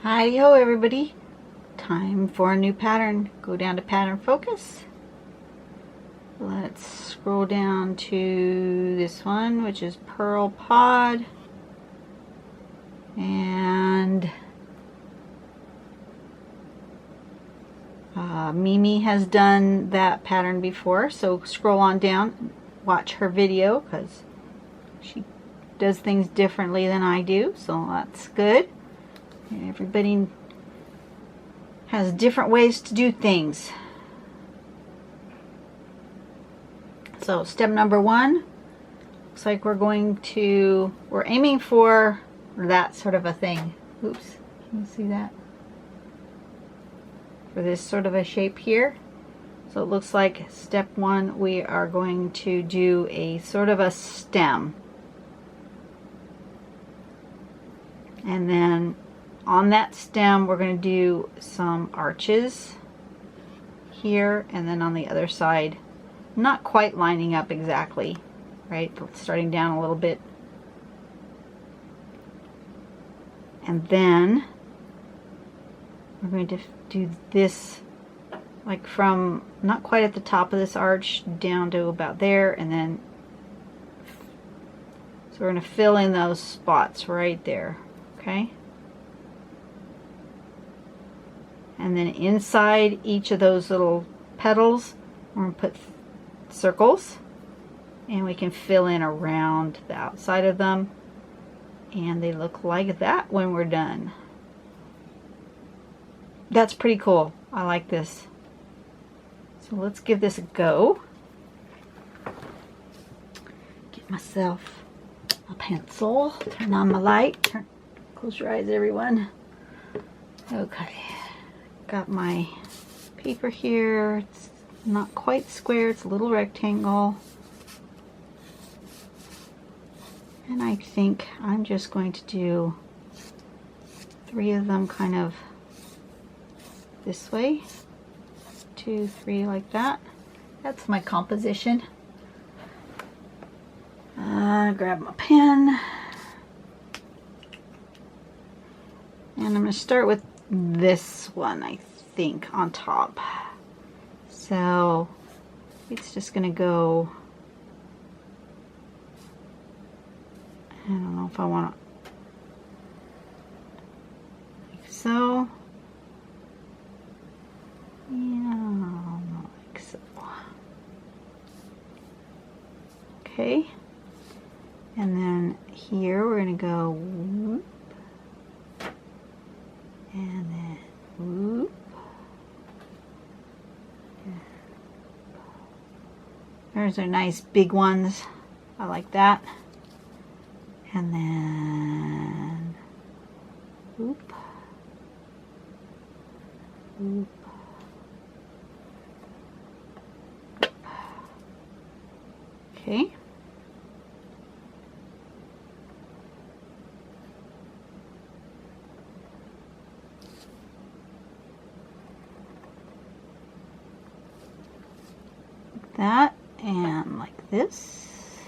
Hi-ho everybody, time for a new pattern. Go down to pattern focus. Let's scroll down to this one, which is Pearlpod, and Mimi has done that pattern before, so scroll on down, watch her video because she does things differently than I do, so that's good. Everybody has different ways to do things. So step number one, looks like we're aiming for that sort of a thing. Oops, can you see that? For this sort of a shape here. So it looks like step one, we are going to do a sort of a stem. And then on that stem, we're going to do some arches here, and then on the other side, not quite lining up exactly, right? Starting down a little bit. And then we're going to do this like from not quite at the top of this arch down to about there, and then so we're going to fill in those spots right there, okay? And then inside each of those little petals, we're going to put circles, and we can fill in around the outside of them, and they look like that when we're done. That's pretty cool. I like this. So let's give this a go. Get myself a pencil, turn on my light, close your eyes everyone. Okay. Got my paper here. It's not quite square, it's a little rectangle. And I think I'm just going to do 3 of them kind of this way. 2, 3 like that. That's my composition. Grab my pen. And I'm going to start with this one, I think, on top. So it's just gonna go, I don't know if I want to, like so. Yeah, like so. Okay. And then here we're gonna go whoop. And then whoop. There's our nice big ones. I like that. And then whoop. Whoop. Okay. That and like this.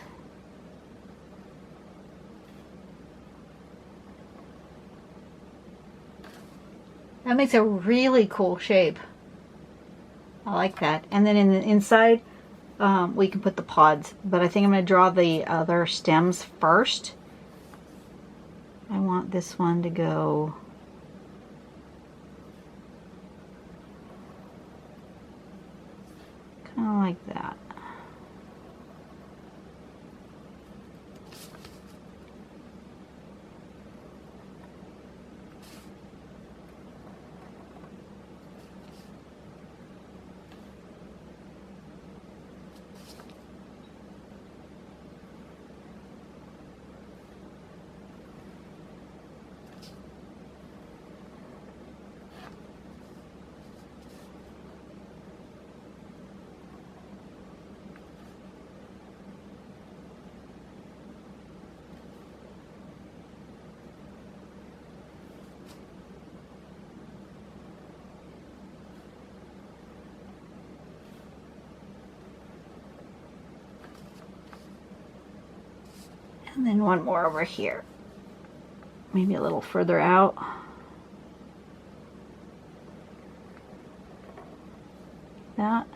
That makes a really cool shape. I like that. And then in the inside, we can put the pods, but I think I'm going to draw the other stems first. I want this one to go kind of like that. And then one more over here. Maybe a little further out. that.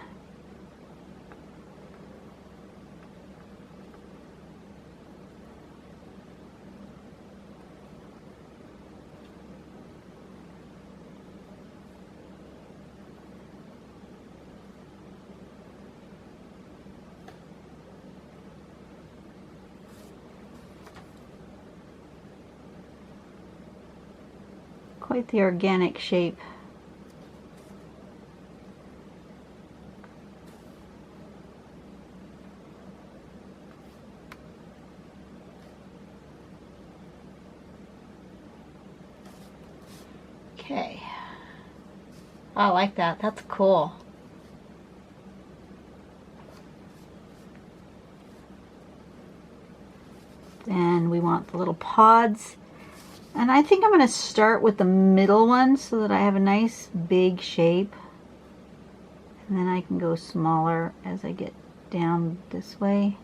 Quite the organic shape. Okay. I like that. That's cool. Then we want the little pods. And I think I'm going to start with the middle one so that I have a nice big shape. And then I can go smaller as I get down this way.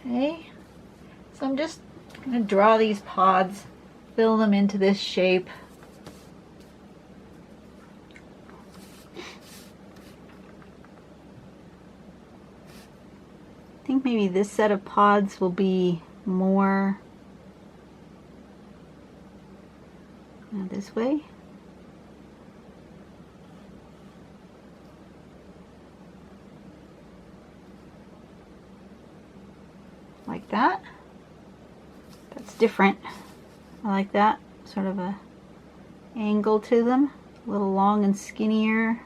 Okay, so I'm just going to draw these pods, fill them into this shape. I think maybe this set of pods will be more this way. Like that. That's different. I like that. Sort of a angle to them. A little long and skinnier.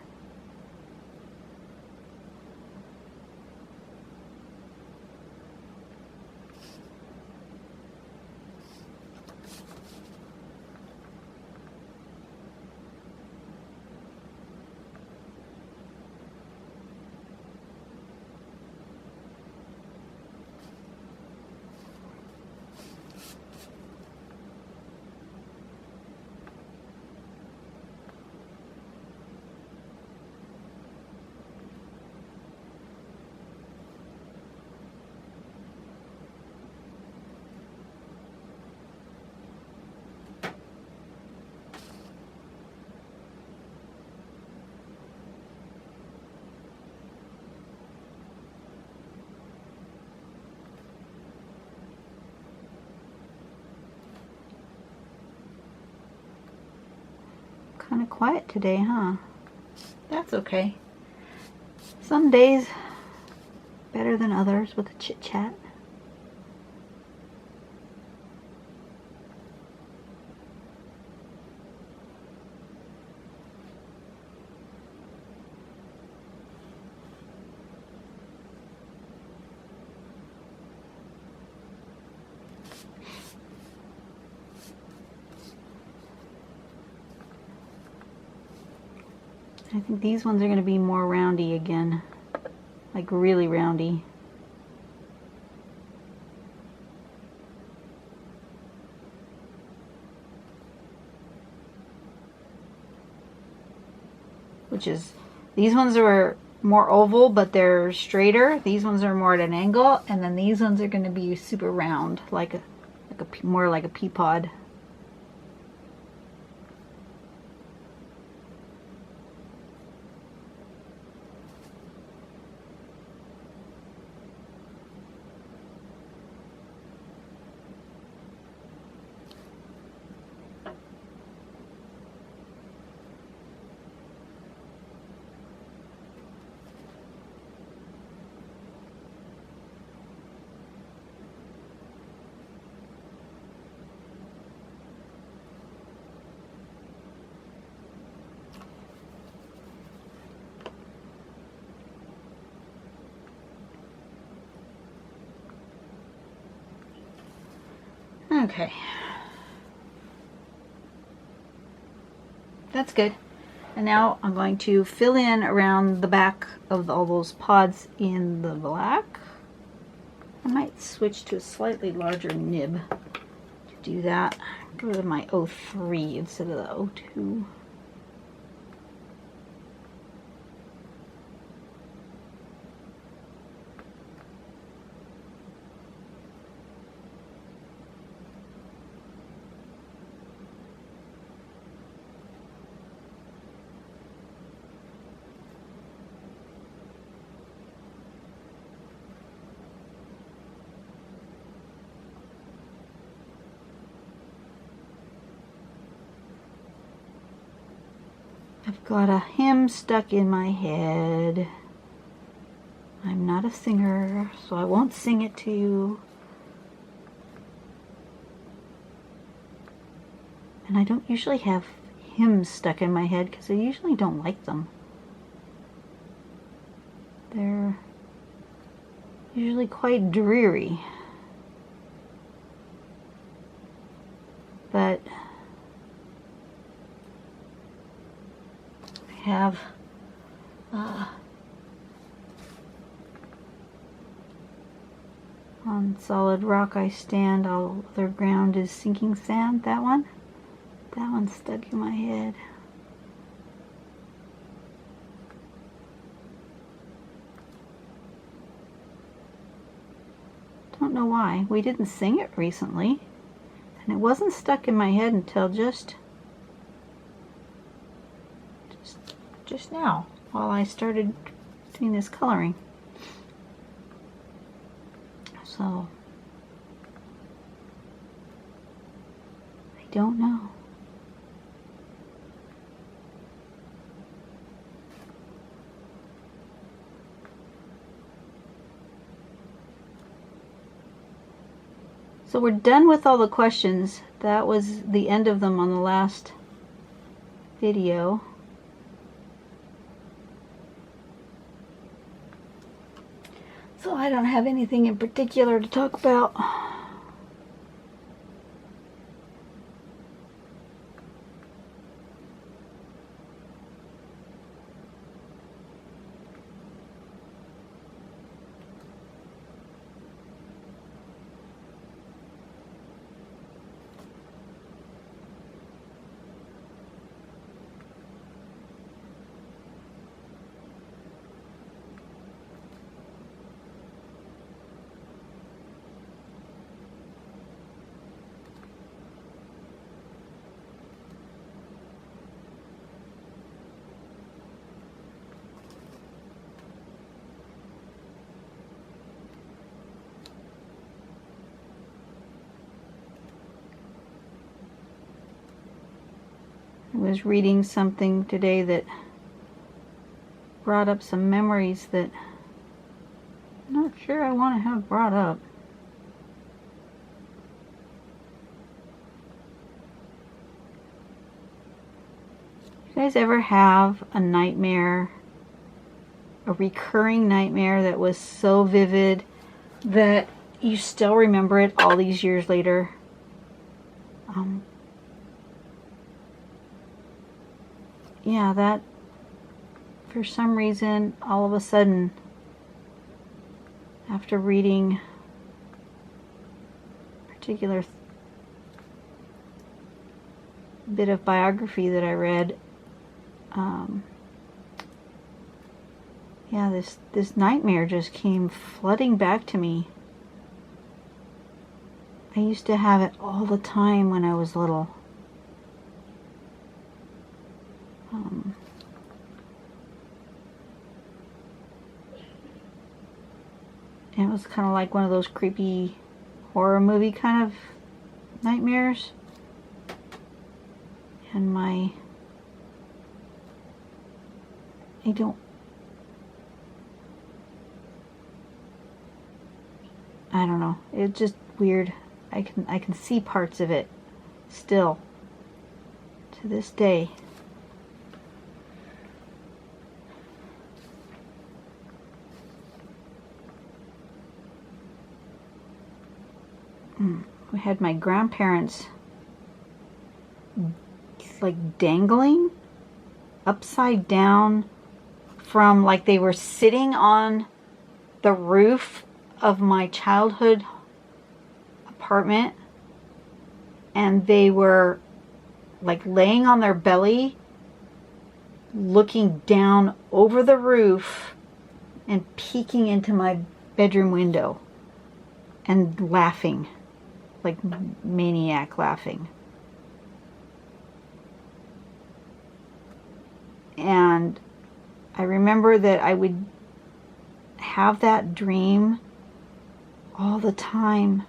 Kind of quiet today, huh? That's okay. Some days better than others with a chit chat. I think these ones are going to be more roundy again, like really roundy. which is, these ones are more oval, but they're straighter. These ones are more at an angle, and then these ones are going to be super round, more like a pea pod. Okay, that's good. And now I'm going to fill in around the back of all those pods in the black. I might switch to a slightly larger nib to do that. Go to my 03 instead of the 02. I've got a hymn stuck in my head. I'm not a singer, so I won't sing it to you. And I don't usually have hymns stuck in my head because I usually don't like them. They're usually quite dreary. But I have on solid rock I stand, all other ground is sinking sand. That one's stuck in my head. Don't know why. We didn't sing it recently, and it wasn't stuck in my head until just now, while I started doing this coloring. So I don't know. So we're done with all the questions. That was the end of them on the last video. So I don't have anything in particular to talk about. I was reading something today that brought up some memories that I'm not sure I want to have brought up. You guys ever have a nightmare, a recurring nightmare that was so vivid that you still remember it all these years later? Yeah, that for some reason, all of a sudden, after reading a particular bit of biography that I read, Yeah, this nightmare just came flooding back to me. I used to have it all the time when I was little. And it was kind of like one of those creepy horror movie kind of nightmares. And I don't know. It's just weird. I can see parts of it still to this day. We had my grandparents like dangling upside down from, like they were sitting on the roof of my childhood apartment, and they were like laying on their belly looking down over the roof and peeking into my bedroom window and laughing like maniac laughing. And I remember that I would have that dream all the time,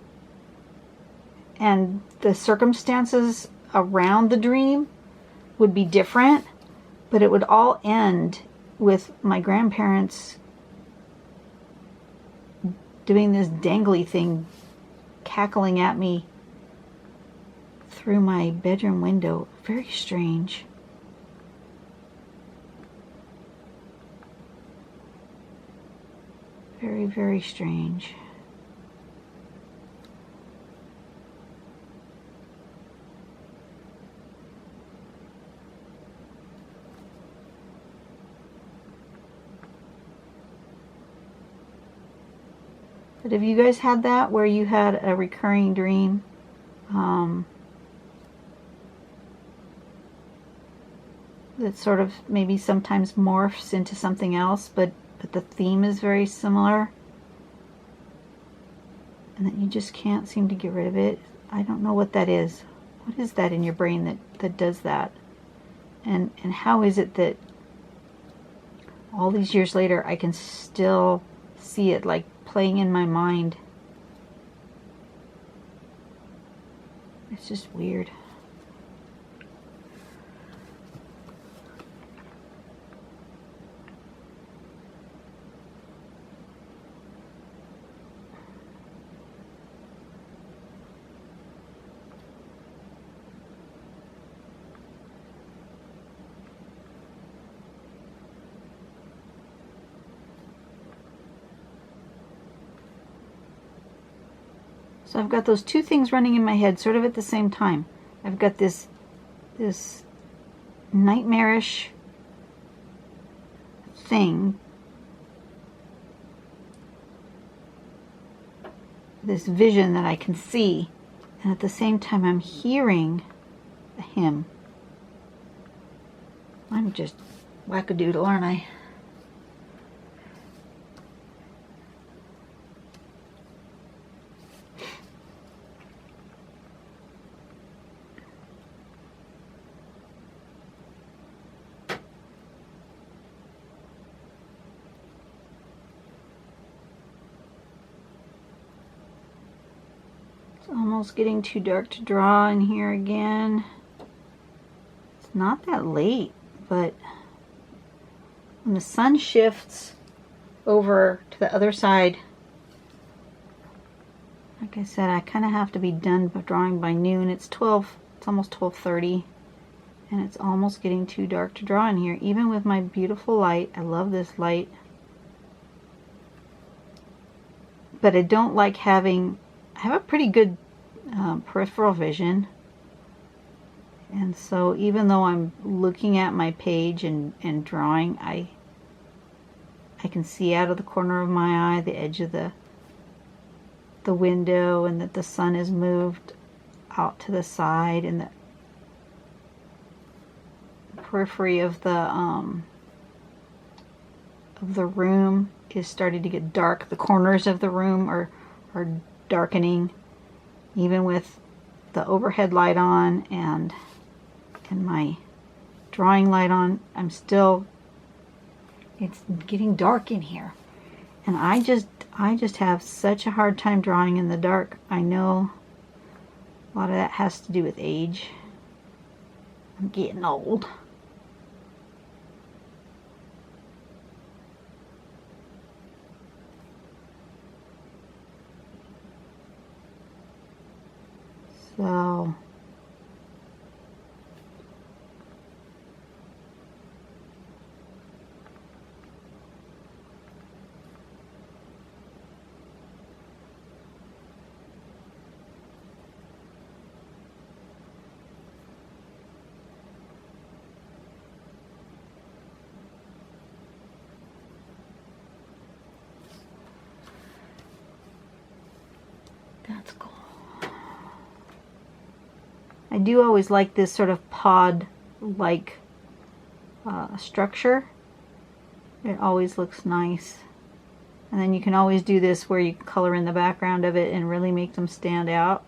and the circumstances around the dream would be different, but it would all end with my grandparents doing this dangly thing, cackling at me through my bedroom window. Very strange. Very, very strange. But have you guys had that, where you had a recurring dream? That sort of maybe sometimes morphs into something else, but the theme is very similar, and that you just can't seem to get rid of it. I don't know what that is. What is that in your brain that does that? And how is it that all these years later I can still see it like playing in my mind? It's just weird. So I've got those two things running in my head sort of at the same time. I've got this nightmarish thing, this vision that I can see, and at the same time I'm hearing a hymn. I'm just wackadoodle, aren't I? Almost getting too dark to draw in here again. It's not that late, but when the sun shifts over to the other side, like I said, I kind of have to be done by drawing by noon. It's almost 12:30, and it's almost getting too dark to draw in here, even with my beautiful light. I love this light, but I don't like having, I have a pretty good peripheral vision, and so even though I'm looking at my page and drawing, I can see out of the corner of my eye the edge of the window, and that the sun is moved out to the side, and the periphery of the of the room is starting to get dark. The corners of the room are darkening, even with the overhead light on and my drawing light on. It's getting dark in here, and I just have such a hard time drawing in the dark. I know a lot of that has to do with age. I'm getting old. So that's cool. I do always like this sort of pod-like structure. It always looks nice. And then you can always do this where you color in the background of it and really make them stand out.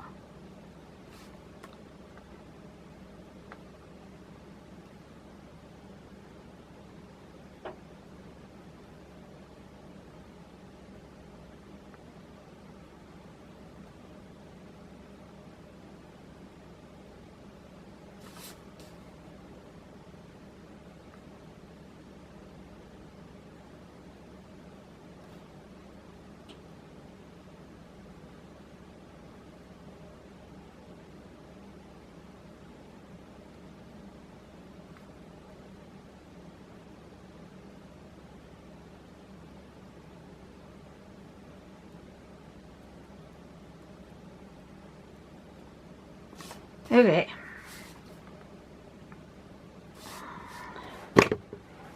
Okay.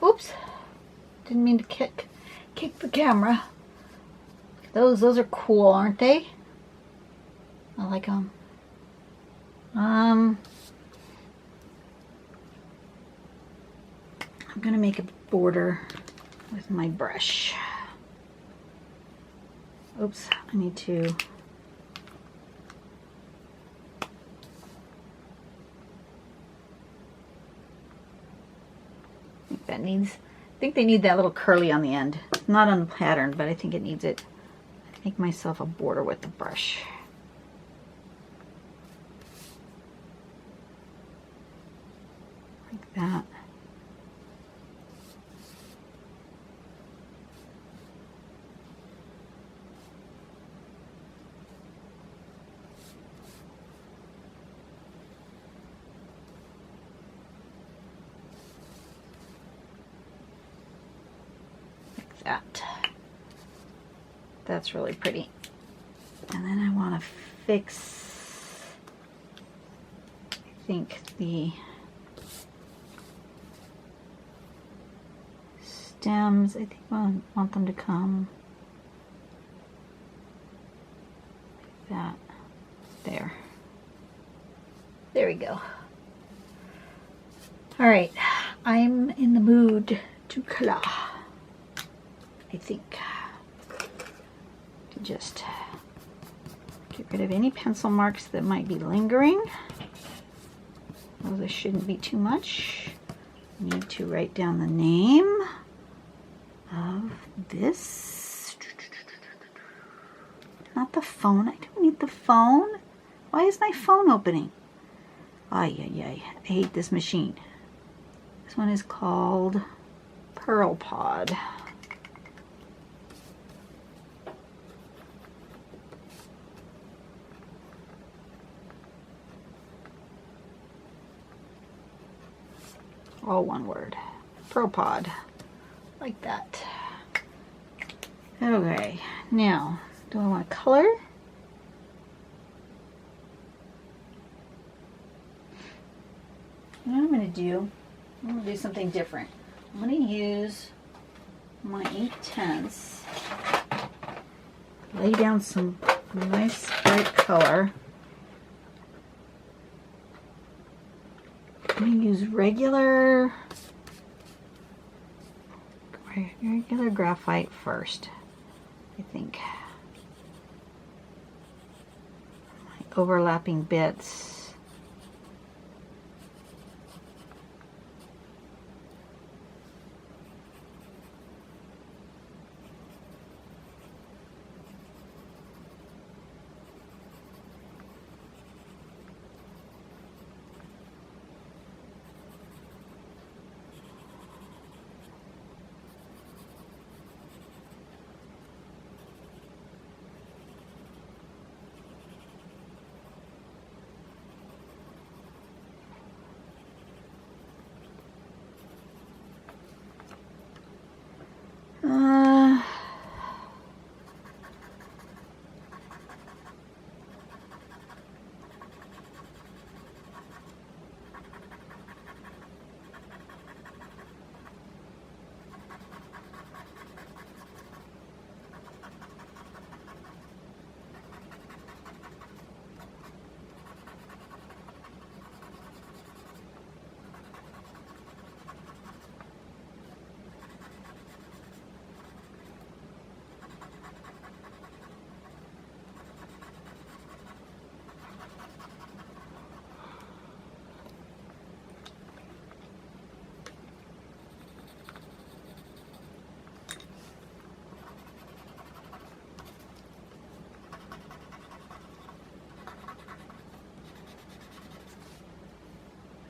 Oops. Didn't mean to kick the camera. Those are cool, aren't they? I like them. I'm gonna make a border with my brush. Oops, I need to I think they need that little curly on the end. Not on the pattern, but I think it needs it. Make myself a border with the brush. Like that. That's really pretty. And then I want to fix, I think, the stems. I think I want them to come like that. There. There we go. All right, I'm in the mood to color. I think. To just get rid of any pencil marks that might be lingering. Those shouldn't be too much. I need to write down the name of this. Not the phone. I don't need the phone. Why is my phone opening? Ay, ay, ay. I hate this machine. This one is called Pearlpod. All one word. Pearlpod. Like that. Okay. Now, do I want to color? What I'm going to do, I'm going to do something different. I'm going to use my Inktense. Lay down some nice bright color. I'm going to use regular regular graphite first, I think. Like overlapping bits.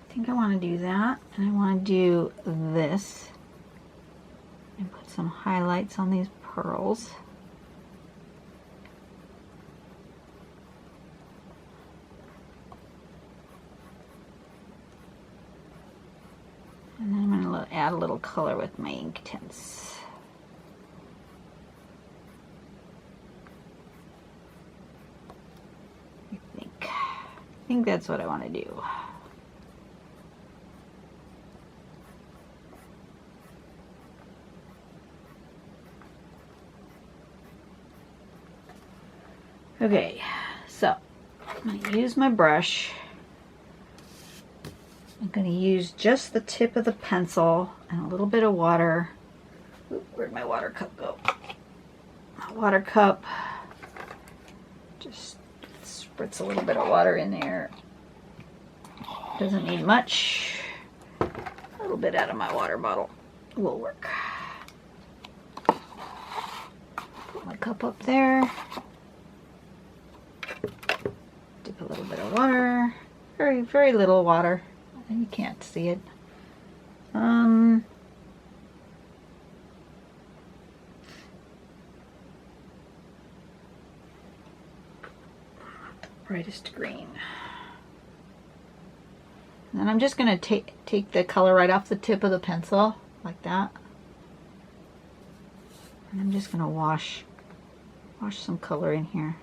I think I want to do that, and I want to do this and put some highlights on these pearls. And then I'm going to add a little color with my Inktense. I think that's what I want to do. Okay, so I'm going to use my brush. I'm going to use just the tip of the pencil and a little bit of water. Oop, where'd my water cup go? My water cup. Just spritz a little bit of water in there. Doesn't need much. A little bit out of my water bottle will work. Put my cup up there. Dip a little bit of water. Very, very little water. You can't see it. Brightest green. And then I'm just going to take the color right off the tip of the pencil, like that. And I'm just going to wash some color in here.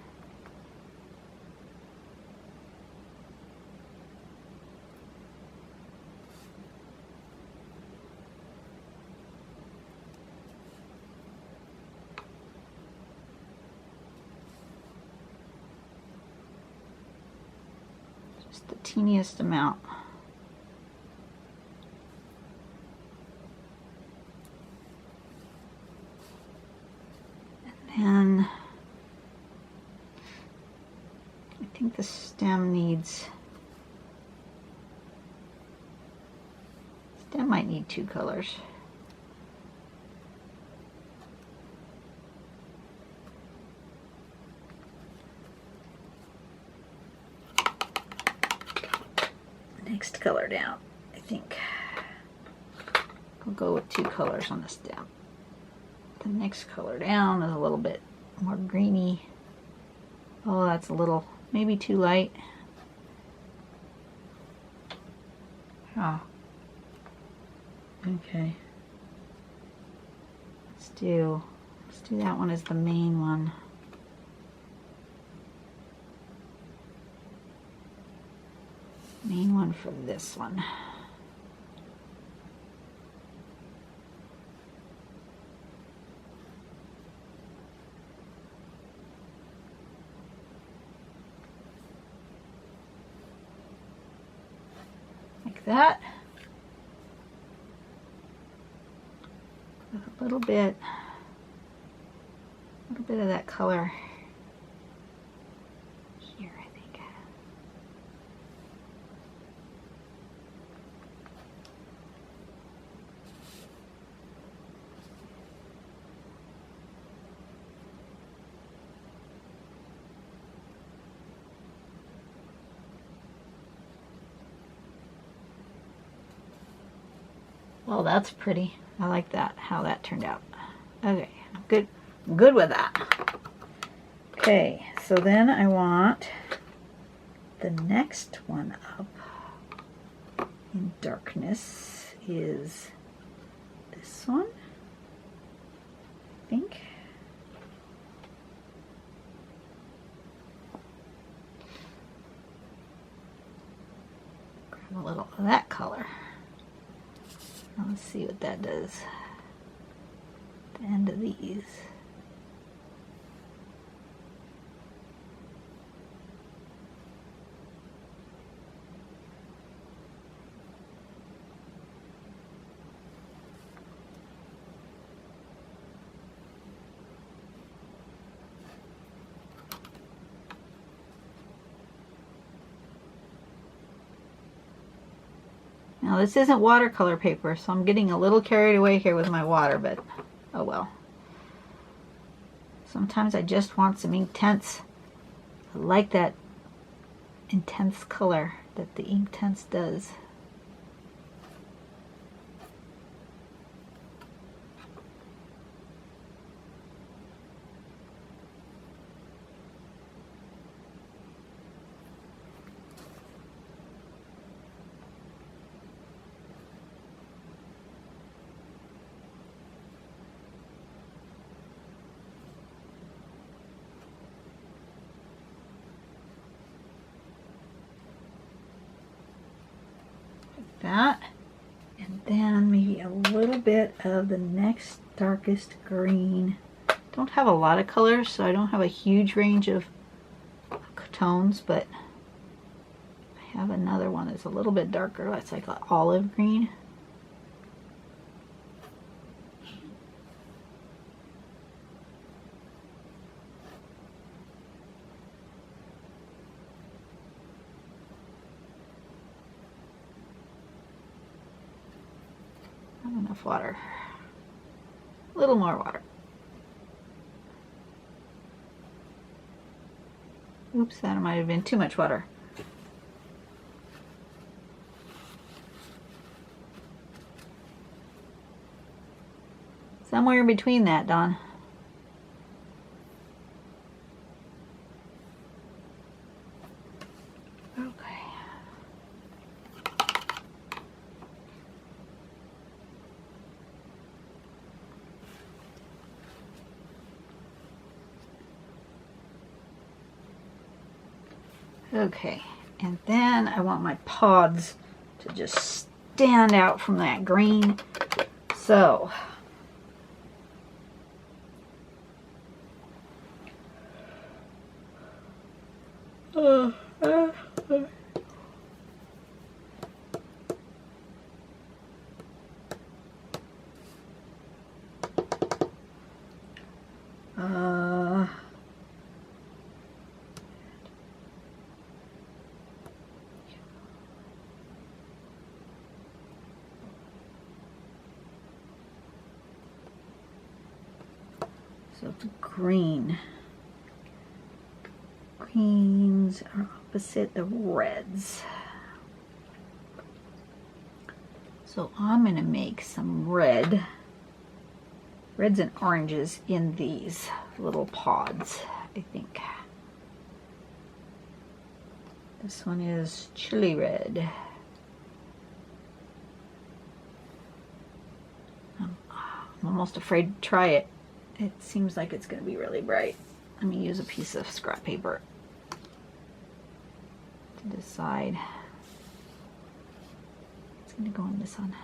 Just the teeniest amount. And I think the stem might need two colors. Next color down, I think. I'll go with two colors on the stem. The next color down is a little bit more greeny. Oh, that's a little, maybe too light. Oh. Okay. Let's do that one as the main one. Main one for this one. Like that. With a little bit of that color here, I think. Oh, that's pretty. I like that, how that turned out. Okay, good with that. Okay, so then I want the next one up in darkness is this one, I think. Grab a little of that color. Let's see what that does. The end of these. Now this isn't watercolor paper, so I'm getting a little carried away here with my water, but oh well. Sometimes I just want some Inktense. I like that intense color that the Inktense does. That, and then maybe a little bit of the next darkest green. Don't have a lot of colors, so I don't have a huge range of tones, but I have another one that's a little bit darker. That's like an olive green. Not enough water. A little more water. Oops, that might have been too much water. Somewhere in between that, Dawn. Okay, and then I want my pods to just stand out from that green. So, so it's green. Greens are opposite the reds. So I'm going to make some reds and oranges in these little pods, I think. This one is chili red. I'm almost afraid to try it. It seems like it's going to be really bright. Let me use a piece of scrap paper to decide. It's going to go in this one.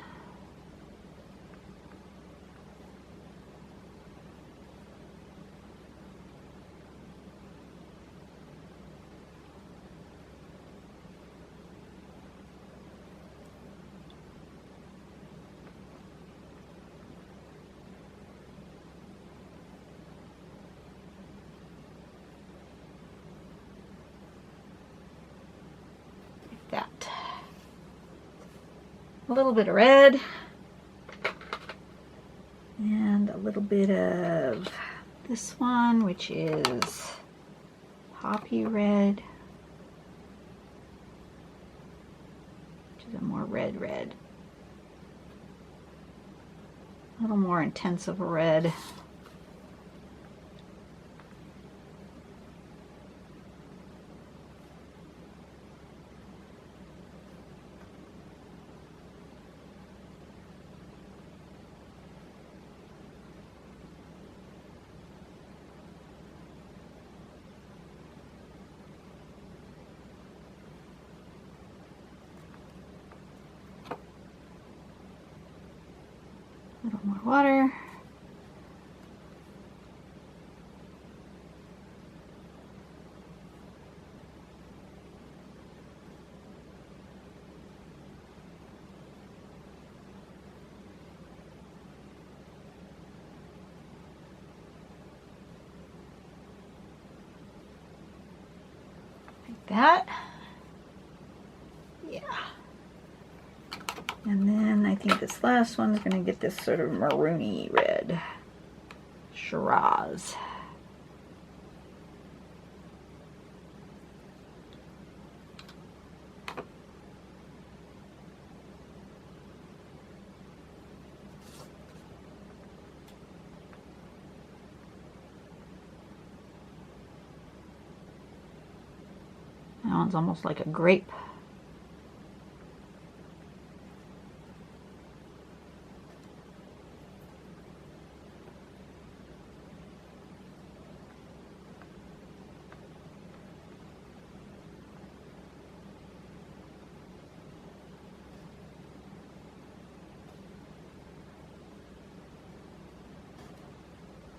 a little bit of red and a little bit of this one, which is poppy red, which is a more red. A little more intense of a red. A little more water. Like that. Yeah. And then I think this last one's going to get this sort of maroony red. Shiraz. That one's almost like a grape.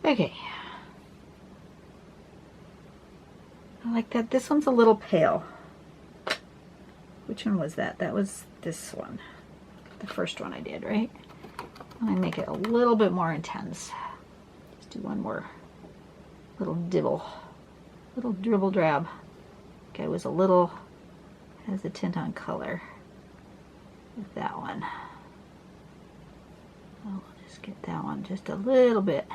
Okay. I like that. This one's a little pale. Which one was that? That was this one. The first one I did, right? I make it a little bit more intense. Just do one more little dibble. Little dribble drab. Okay, I was a little hesitant on color with that one. I'll just get that one just a little bit.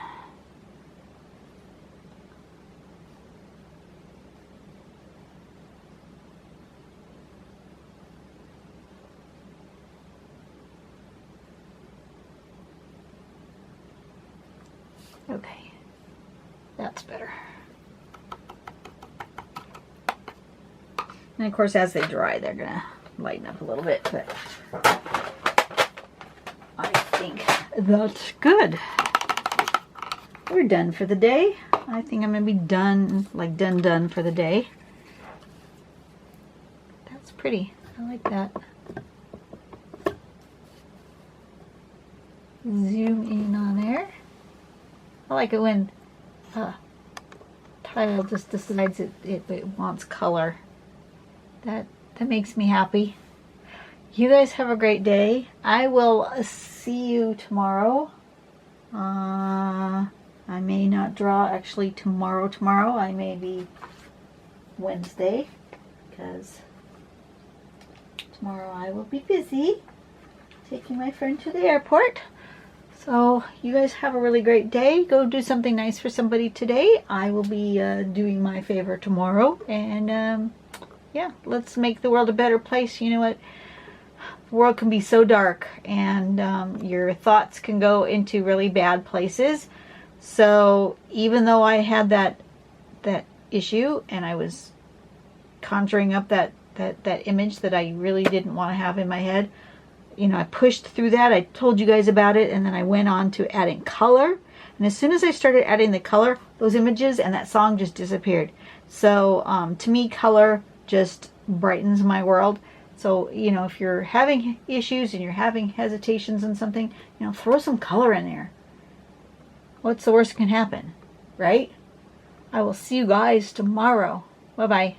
Okay, that's better. And of course, as they dry, they're gonna lighten up a little bit, but I think that's good. We're done for the day. I think I'm gonna be done, like done for the day. That's pretty. I like that. Zoom in on there. I like it when tile just decides it wants color. That makes me happy. You guys have a great day. I will see you tomorrow. I may not draw actually tomorrow. I may be Wednesday because tomorrow I will be busy taking my friend to the airport. So you guys have a really great day. Go do something nice for somebody today. I will be doing my favor tomorrow. And yeah, let's make the world a better place. You know what? The world can be so dark and your thoughts can go into really bad places. So even though I had that issue and I was conjuring up that image that I really didn't want to have in my head, you know, I pushed through that. I told you guys about it, and then I went on to adding color. And as soon as I started adding the color, those images and that song just disappeared. So to me, color just brightens my world. So, you know, if you're having issues and you're having hesitations and something, you know, throw some color in there. What's the worst that can happen, right? I will see you guys tomorrow. Bye-bye.